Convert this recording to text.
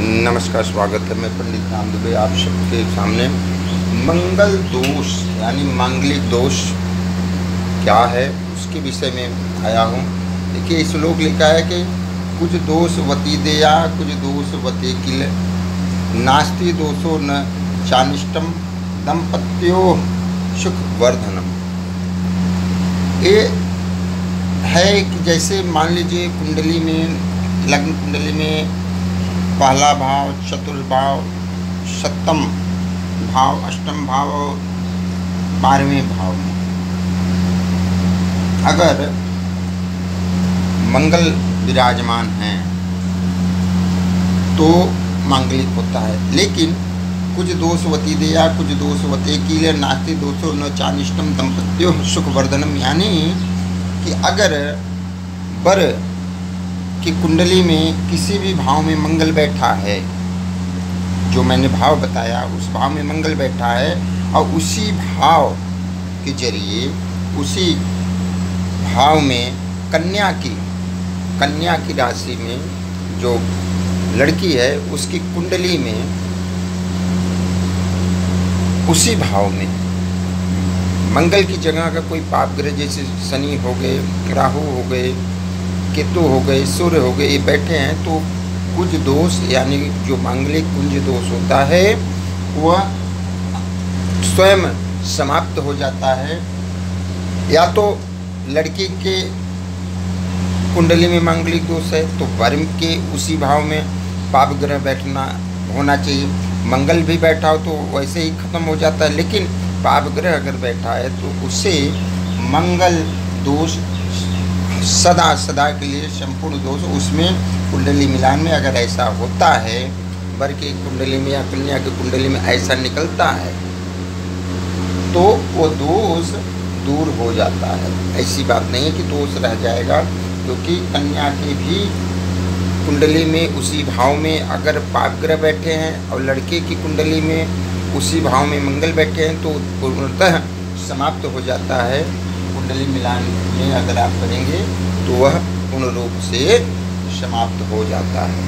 नमस्कार, स्वागत है। मैं पंडित राम दुबे आप सबके सामने मंगल दोष यानी मांगलिक दोष क्या है उसके विषय में आया हूँ। देखिए, श्लोक लिखा है कि कुछ दोष वती देया कुछ दोष वते किल नास्ति दोषो न चानिष्टम दंपत्यो सुख वर्धनम। ये है कि जैसे मान लीजिए कुंडली में, लग्न कुंडली में पहला भाव, चतुर्थ भाव, सप्तम भाव, अष्टम भाव और 12वें भाव में अगर मंगल विराजमान हैं तो मांगलिक होता है। लेकिन कुछ दोष वती देया कुछ दोष वते कीले नास्ति दोषो न चानिष्टम दंपत्यो सुख वर्धनम। यानी कि अगर वर की कुंडली में किसी भी भाव में मंगल बैठा है, जो मैंने भाव बताया उस भाव में मंगल बैठा है, और उसी भाव के जरिए उसी भाव में कन्या की राशि में जो लड़की है उसकी कुंडली में उसी भाव में मंगल की जगह का कोई पाप ग्रह जैसे शनि हो गए, राहु हो गए, केतु हो गए, सूर्य हो गए, ये बैठे हैं तो कुछ दोष यानी जो मांगलिक कुंज दोष होता है वह स्वयं समाप्त हो जाता है। या तो लड़की के कुंडली में मांगलिक दोष है तो वर के उसी भाव में पाप ग्रह बैठना होना चाहिए। मंगल भी बैठा हो तो वैसे ही खत्म हो जाता है। लेकिन पाप ग्रह अगर बैठा है तो उससे मंगल दोष सदा के लिए संपूर्ण दोष उसमें कुंडली मिलान में अगर ऐसा होता है, वर की कुंडली में या कन्या की कुंडली में ऐसा निकलता है तो वो दोष दूर हो जाता है। ऐसी बात नहीं है कि दोष रह जाएगा, क्योंकि कन्या की भी कुंडली में उसी भाव में अगर पाप ग्रह बैठे हैं और लड़के की कुंडली में उसी भाव में मंगल बैठे हैं तो पूर्णतः समाप्त हो जाता है। कुंडली मिलान में अगर आप करेंगे तो वह पूर्ण रूप से समाप्त हो जाता है।